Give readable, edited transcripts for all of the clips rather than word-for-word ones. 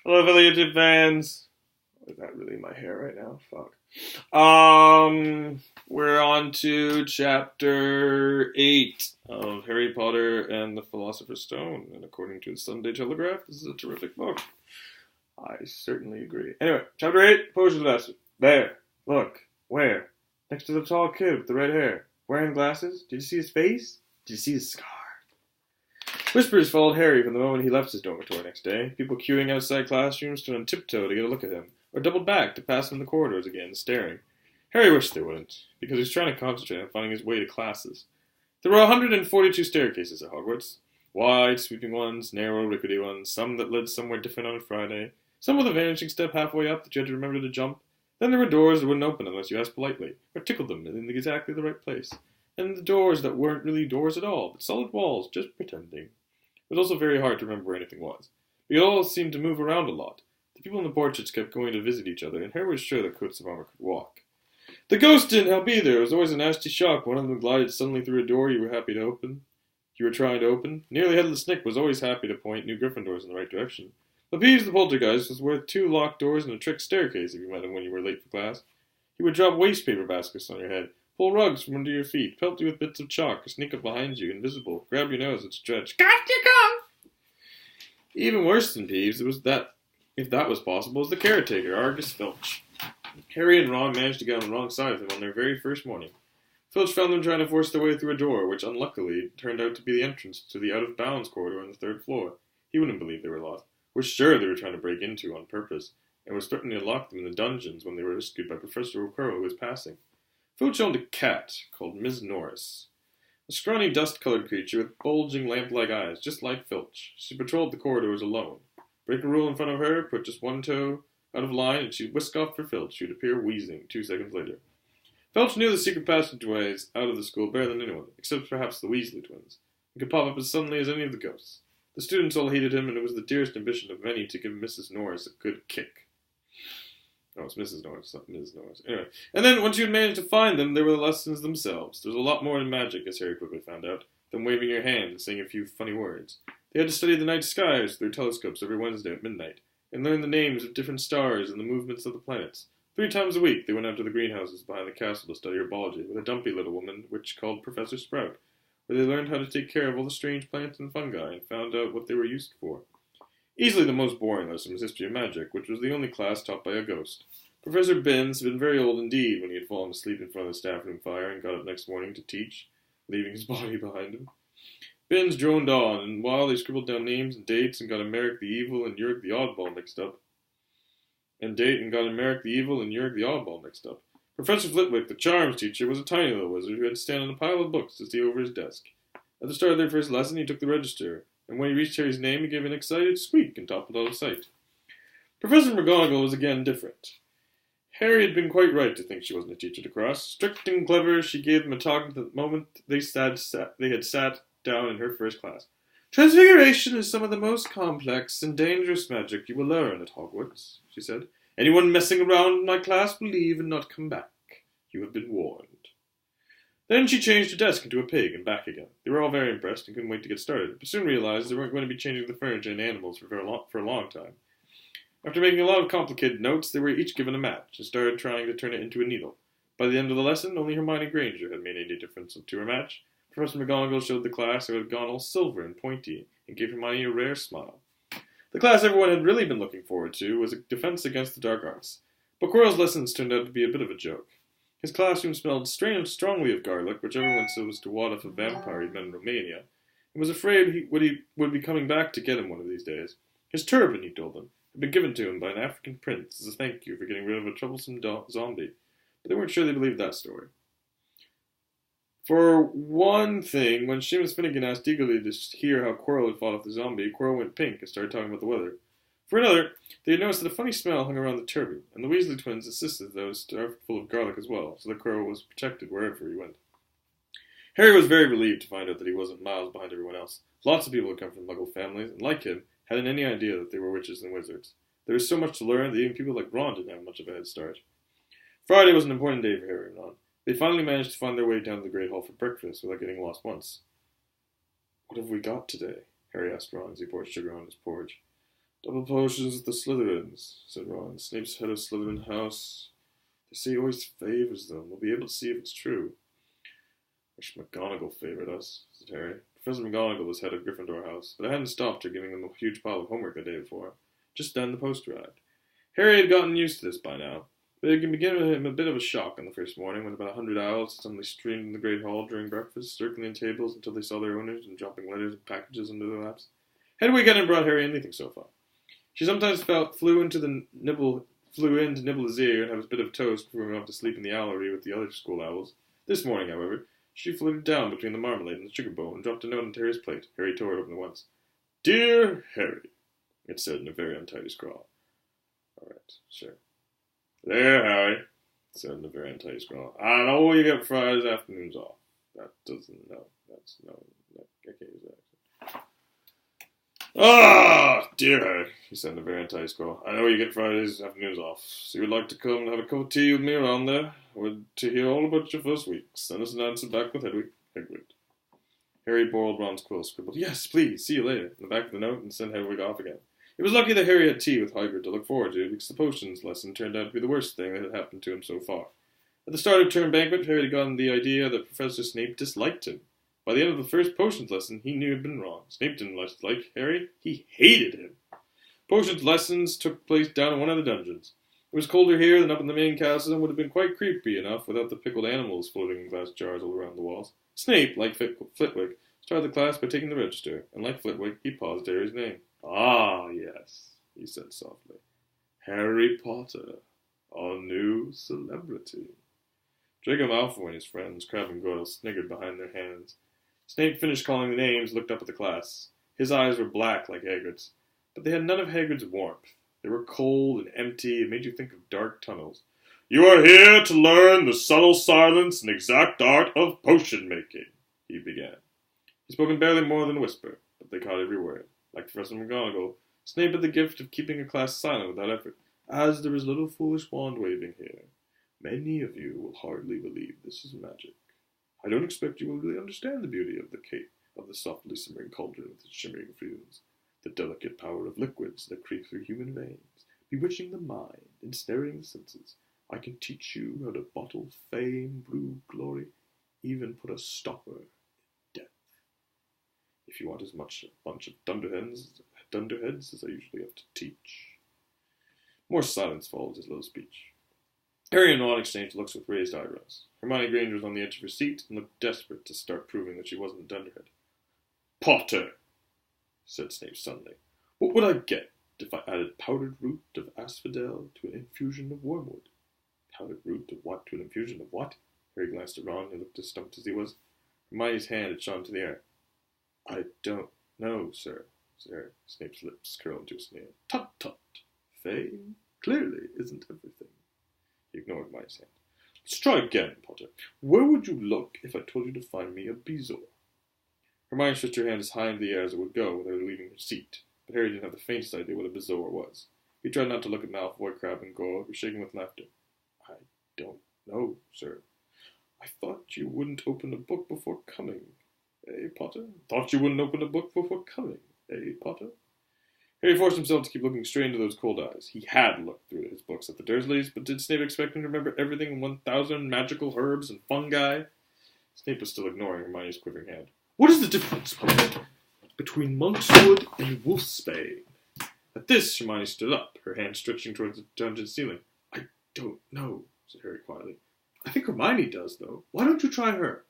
Hello, affiliated fans. Is that really my hair right now? Fuck. We're on to chapter 8 of Harry Potter and the Philosopher's Stone. And according to the Sunday Telegraph, this is a terrific book. I certainly agree. Anyway, chapter 8, Potion of the Bastard. There. Look. Where? Next to the tall kid with the red hair. Wearing glasses? Did you see his face? Did you see his scar? Whispers followed Harry from the moment he left his dormitory next day. People queuing outside classrooms stood on tiptoe to get a look at him, or doubled back to pass him in the corridors again, staring. Harry wished they wouldn't, because he was trying to concentrate on finding his way to classes. There were 142 staircases at Hogwarts. Wide, sweeping ones, narrow, rickety ones, some that led somewhere different on a Friday, some with a vanishing step halfway up that you had to remember to jump. Then there were doors that wouldn't open unless you asked politely, or tickled them in exactly the right place. And the doors that weren't really doors at all, but solid walls, just pretending. It was also very hard to remember where anything was. We all seemed to move around a lot. The people in the portraits kept going to visit each other, and Harry was sure that coats of armor could walk. The ghost didn't help either. It was always a nasty shock. One of them glided suddenly through a door you were trying to open. Nearly Headless Nick was always happy to point new Gryffindors in the right direction. But Peeves the Poltergeist was worth 2 locked doors and a trick staircase if you met him when you were late for class. He would drop waste paper baskets on your head, pull rugs from under your feet, pelt you with bits of chalk, or sneak up behind you, invisible, grab your nose and stretch. Got you come! Even worse than Peeves, if that was possible, was the caretaker, Argus Filch. Harry and Ron managed to get on the wrong side of him on their very first morning. Filch found them trying to force their way through a door, which unluckily turned out to be the entrance to the out-of-bounds corridor on the 3rd floor. He wouldn't believe they were lost. Was sure they were trying to break into on purpose, and was threatening to lock them in the dungeons when they were rescued by Professor O'Quirrell, who was passing. Filch owned a cat called Miss Norris. A scrawny, dust-colored creature with bulging, lamp-like eyes, just like Filch. She patrolled the corridors alone. Break a rule in front of her, put just one toe out of line, and she'd whisk off for Filch, who'd appear wheezing 2 seconds later. Filch knew the secret passageways out of the school better than anyone, except perhaps the Weasley twins, and could pop up as suddenly as any of the ghosts. The students all hated him, and it was the dearest ambition of many to give Mrs. Norris a good kick. Oh, it's Mrs. Norris, not Ms. Norris. Anyway, and then once you had managed to find them, there were the lessons themselves. There was a lot more in magic, as Harry quickly found out, than waving your hand and saying a few funny words. They had to study the night skies through telescopes every Wednesday at midnight, and learn the names of different stars and the movements of the planets. 3 times a week they went out to the greenhouses behind the castle to study herbology with a dumpy little woman witch called Professor Sprout, where they learned how to take care of all the strange plants and fungi and found out what they were used for. Easily the most boring lesson was history of magic, which was the only class taught by a ghost. Professor Binns had been very old indeed when he had fallen asleep in front of the staff room fire and got up next morning to teach, leaving his body behind him. Binns droned on, and while they scribbled down names and dates and got Emeric the Evil and Uric the Oddball mixed up, Professor Flitwick, the charms teacher, was a tiny little wizard who had to stand on a pile of books to see over his desk. At the start of their first lesson, he took the register, and when he reached Harry's name, he gave an excited squeak and toppled out of sight. Professor McGonagall was again different. Harry had been quite right to think she wasn't a teacher to cross. Strict and clever, she gave them a talk the moment they had sat down in her first class. Transfiguration is some of the most complex and dangerous magic you will learn at Hogwarts, she said. Anyone messing around in my class will leave and not come back. You have been warned. Then she changed her desk into a pig and back again. They were all very impressed and couldn't wait to get started, but soon realized they weren't going to be changing the furniture and animals for a long time. After making a lot of complicated notes, they were each given a match and started trying to turn it into a needle. By the end of the lesson, only Hermione Granger had made any difference to her match. Professor McGonagall showed the class how it had gone all silver and pointy, and gave Hermione a rare smile. The class everyone had really been looking forward to was a defense against the dark arts, but Quirrell's lessons turned out to be a bit of a joke. His classroom smelled strongly of garlic, which everyone said was to ward off a vampire he'd met in Romania, and was afraid he would be coming back to get him one of these days. His turban, he told them, had been given to him by an African prince as a thank you for getting rid of a troublesome zombie, but they weren't sure they believed that story. For one thing, when Seamus Finnegan asked eagerly to hear how Quirrell had fought off the zombie, Quirrell went pink and started talking about the weather. For another, they had noticed that a funny smell hung around the turban, and the Weasley twins insisted that it was full of garlic as well, so that Quirrell was protected wherever he went. Harry was very relieved to find out that he wasn't miles behind everyone else. Lots of people had come from Muggle families, and like him, hadn't any idea that they were witches and wizards. There was so much to learn that even people like Ron didn't have much of a head start. Friday was an important day for Harry and Ron. They finally managed to find their way down to the Great Hall for breakfast without getting lost once. What have we got today? Harry asked Ron as he poured sugar on his porridge. Double potions with the Slytherins, said Ron. Snape's head of Slytherin house. They say he always favors them. We'll be able to see if it's true. Wish McGonagall favored us, said Harry. Professor McGonagall was head of Gryffindor House, but I hadn't stopped her giving them a huge pile of homework the day before. Just then the post arrived. Harry had gotten used to this by now, but it began with him a bit of a shock on the first morning when about 100 owls suddenly streamed in the great hall during breakfast, circling tables until they saw their owners and dropping letters and packages into their laps. Hedwig hadn't brought Harry anything so far. She sometimes flew in to nibble his ear and have a bit of toast before going off to sleep in the owlery with the other school owls. This morning, however, she floated down between the marmalade and the sugar bowl and dropped a note into Harry's plate. Harry tore it open at once. Dear Harry, it said in a very untidy scrawl. All right, sure. There, Harry, it said in a very untidy scrawl. I know you get Fridays afternoons off. That doesn't, no, that's, no, I can't use that. Ah, dear Harry, he said in a very untidy scrawl. I know you get Fridays afternoons off, so you would like to come and have a cup of tea with me around there, or to hear all about your first week. Send us an answer back with Hedwig. Harry borrowed Ron's quill, scribbled, Yes, please, see you later, in the back of the note, and sent Hedwig off again. It was lucky that Harry had tea with Hagrid to look forward to, because the potions lesson turned out to be the worst thing that had happened to him so far. At the start of term banquet, Harry had gotten the idea that Professor Snape disliked him. By the end of the first potions lesson, he knew he had been wrong. Snape didn't like Harry. He hated him. Potions lessons took place down in one of the dungeons. It was colder here than up in the main castle and would have been quite creepy enough without the pickled animals floating in glass jars all around the walls. Snape, like Flitwick, started the class by taking the register, and like Flitwick, he paused Harry's name. Ah, yes, he said softly. Harry Potter, our new celebrity. Draco Malfoy and his friends, Crabbe and Goyle, sniggered behind their hands. Snape finished calling the names and looked up at the class. His eyes were black like Hagrid's, but they had none of Hagrid's warmth. They were cold and empty and made you think of dark tunnels. You are here to learn the subtle silence and exact art of potion making, he began. He spoke in barely more than a whisper, but they caught every word. Like Professor McGonagall, Snape had the gift of keeping a class silent without effort, as there is little foolish wand-waving here. Many of you will hardly believe this is magic. I don't expect you will really understand the beauty of the cape, of the softly simmering cauldron with its shimmering fumes, the delicate power of liquids that creep through human veins, bewitching the mind, ensnaring the senses. I can teach you how to bottle fame, brew glory, even put a stopper in death. If you want as much a bunch of dunderheads as I usually have to teach. More silence followed his little speech. Harry and Ron exchanged looks with raised eyebrows. Hermione Granger was on the edge of her seat and looked desperate to start proving that she wasn't a dunderhead. Potter, said Snape suddenly. What would I get if I added powdered root of asphodel to an infusion of wormwood? Powdered root of what to an infusion of what? Harry glanced at Ron, who looked as stumped as he was. Hermione's hand had shot into the air. I don't know, sir, said Harry. Snape's lips curled into a sneer. Tut, tut. Fame clearly isn't everything. He ignored Hermione's hand. Let's try again, Potter. Where would you look if I told you to find me a bezoar? Hermione stretched her hand as high into the air as it would go without leaving her seat, but Harry didn't have the faintest idea what a bezoar was. He tried not to look at Malfoy, Crabbe, and Goyle, who were shaking with laughter. I don't know, sir. I thought you wouldn't open a book before coming. Eh, Potter? Thought you wouldn't open a book before coming. Eh, Potter? Harry forced himself to keep looking straight into those cold eyes. He had looked through his books at the Dursleys, but did Snape expect him to remember everything in 1,000 magical herbs and fungi? Snape was still ignoring Hermione's quivering hand. What is the difference, Potter, between monkswood and wolfsbane? At this, Hermione stood up, her hand stretching towards the dungeon ceiling. I don't know, said Harry quietly. I think Hermione does, though. Why don't you try her?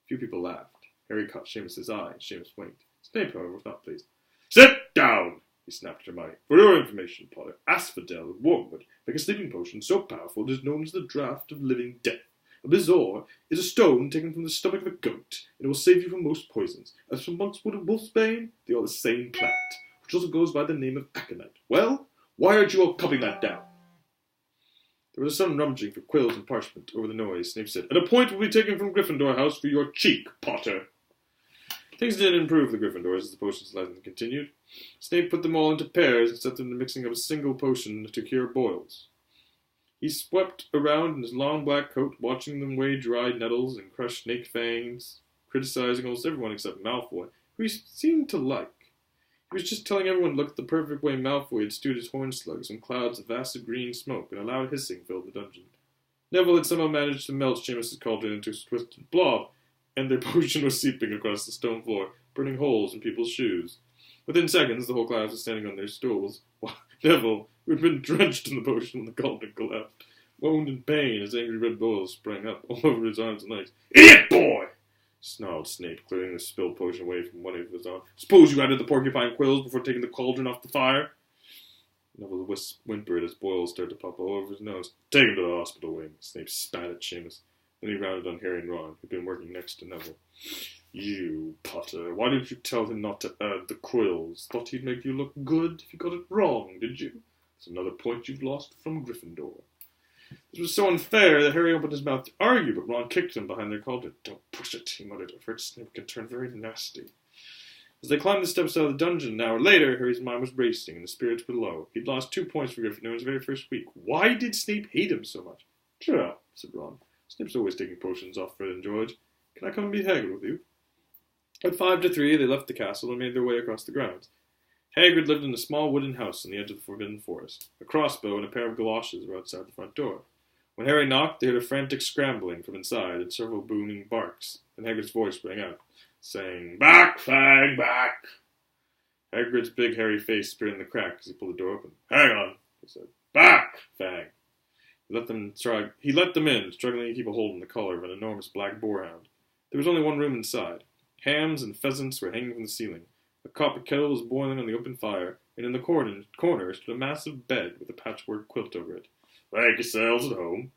Few people laughed. Harry caught Seamus's eye, and Seamus winked. Snape, however, was not pleased. Sit down, he snapped at Hermione. For your information, Potter, asphodel and wormwood make a sleeping potion so powerful it is known as the draught of living death. A bezoar is a stone taken from the stomach of a goat, and it will save you from most poisons. As for monkswood and wolfsbane, they are the same plant, which also goes by the name of aconite. Well, why aren't you all copying that down? There was a sudden rummaging for quills and parchment. Over the noise, Snape said, "And a point will be taken from Gryffindor House for your cheek, Potter." Things did improve the Gryffindors as the potions lesson continued. Snape put them all into pairs and set them to mixing up a single potion to cure boils. He swept around in his long black coat, watching them weigh dried nettles and crush snake fangs, criticizing almost everyone except Malfoy, who he seemed to like. He was just telling everyone to look at the perfect way Malfoy had stewed his horn slugs when clouds of acid green smoke and a loud hissing filled the dungeon. Neville had somehow managed to melt Seamus's cauldron into a twisted blob, and their potion was seeping across the stone floor, burning holes in people's shoes. Within seconds, the whole class was standing on their stools, while Neville, who had been drenched in the potion when the cauldron collapsed, moaned in pain as angry red boils sprang up all over his arms and legs. "Idiot boy!" snarled Snape, clearing the spilled potion away from one of his arms. "Suppose you added the porcupine quills before taking the cauldron off the fire?" Neville whimpered as boils started to pop all over his nose. "Take him to the hospital wing," Snape spat at Seamus. Then he rounded on Harry and Ron, who'd been working next to Neville. "You, Potter, why didn't you tell him not to add the quills? Thought he'd make you look good if you got it wrong, did you? That's another point you've lost from Gryffindor." This was so unfair that Harry opened his mouth to argue, but Ron kicked him behind their cauldron. "Don't push it," he muttered. "I've heard Snape can turn very nasty." As they climbed the steps out of the dungeon an hour later, Harry's mind was racing and the spirits were low. He'd lost 2 points for Gryffindor in his very first week. Why did Snape hate him so much? "Cheer up," said Ron. "Snape's always taking potions off Fred and George. Can I come and meet Hagrid with you?" At 5 to 3, they left the castle and made their way across the grounds. Hagrid lived in a small wooden house on the edge of the Forbidden Forest. A crossbow and a pair of galoshes were outside the front door. When Harry knocked, they heard a frantic scrambling from inside and several booming barks. Then Hagrid's voice rang out, saying, "Back, Fang, back!" Hagrid's big hairy face appeared in the crack as he pulled the door open. "Hang on," he said. "Back, Fang!" He let them in, struggling to keep a hold on the collar of an enormous black boarhound. There was only one room inside. Hams and pheasants were hanging from the ceiling. A copper kettle was boiling on the open fire, and in the corner stood a massive bed with a patchwork quilt over it. "Make yourselves at home,"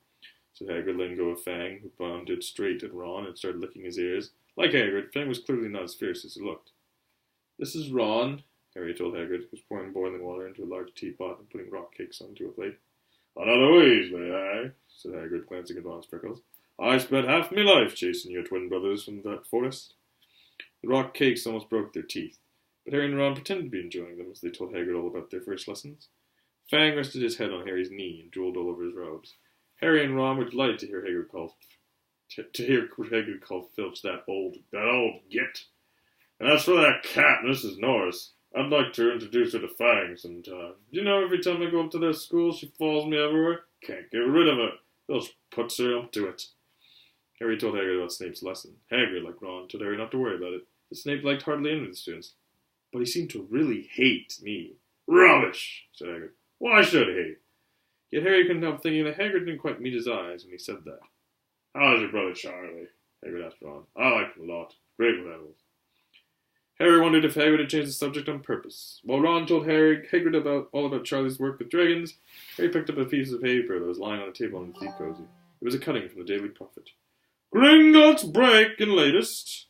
said Hagrid, letting go of Fang, who bounded straight at Ron and started licking his ears. Like Hagrid, Fang was clearly not as fierce as he looked. "This is Ron," Harry told Hagrid, who was pouring boiling water into a large teapot and putting rock cakes onto a plate. "Another Weasley, eh?" said Hagrid, glancing at Ron's freckles. "I spent half my life chasing your twin brothers from that forest." The rock cakes almost broke their teeth, but Harry and Ron pretended to be enjoying them as they told Hagrid all about their first lessons. Fang rested his head on Harry's knee and drooled all over his robes. Harry and Ron were delighted to hear Hagrid call Filch that old git. "And as for that cat, Mrs. Norris, I'd like to introduce her to Fang sometime. You know, every time I go up to their school, she follows me everywhere. Can't get rid of her. Filch puts her up to it." Harry told Hagrid about Snape's lesson. Hagrid, like Ron, told Harry not to worry about it. But Snape liked hardly any of the students. "But he seemed to really hate me." "Rubbish," said Hagrid. "Why should he?" Yet Harry couldn't help thinking that Hagrid didn't quite meet his eyes when he said that. "How's your brother Charlie?" Hagrid asked Ron. "I like him a lot. Great with animals." Harry wondered if Hagrid had changed the subject on purpose. While Ron told Hagrid all about Charlie's work with dragons, Harry picked up a piece of paper that was lying on a table in the tea cozy. It was a cutting from the Daily Prophet. "Gringotts break-in latest.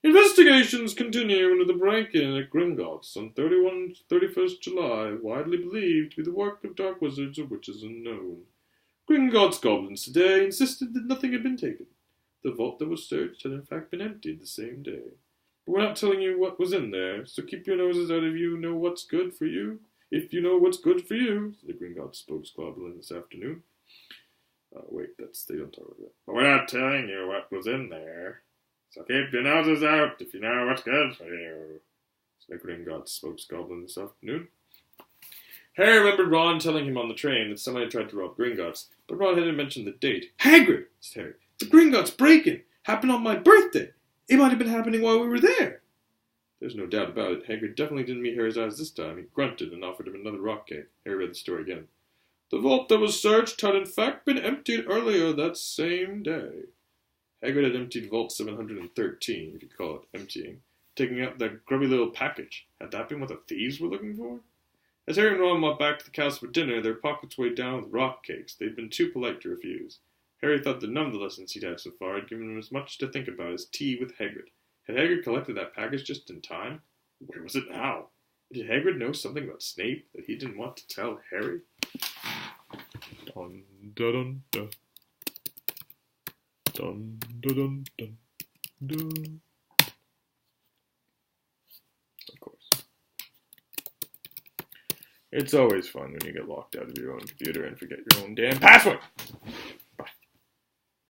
Investigations continue into the break-in at Gringotts on 31st July, widely believed to be the work of dark wizards or witches unknown. Gringotts goblins today insisted that nothing had been taken. The vault that was searched had in fact been emptied the same day. But we're not telling you what was in there, so keep your noses out of you know what's good for you. If you know what's good for you," said the Gringotts spokesgoblin this afternoon. Wait, they don't talk about that. "But we're not telling you what was in there. So keep your noses out if you know what's good for you," said the Gringotts spokesgoblin this afternoon. Harry remembered Ron telling him on the train that somebody had tried to rob Gringotts, but Ron hadn't mentioned the date. "Hagrid," said Harry, "the Gringotts break-in happened on my birthday. It might have been happening while we were there." There's no doubt about it. Hagrid definitely didn't meet Harry's eyes this time. He grunted and offered him another rock cake. Harry read the story again. "The vault that was searched had in fact been emptied earlier that same day." Hagrid had emptied Vault 713, if you call it emptying, taking out that grubby little package. Had that been what the thieves were looking for? As Harry and Ron went back to the castle for dinner, their pockets weighed down with rock cakes. They'd been too polite to refuse. Harry thought that none of the lessons he'd had so far had given him as much to think about as tea with Hagrid. Had Hagrid collected that package just in time? Where was it now? Did Hagrid know something about Snape that he didn't want to tell Harry? Dun, dun, dun, dun. Dun, dun, dun, dun, dun. Of course. It's always fun when you get locked out of your own computer and forget your own damn password!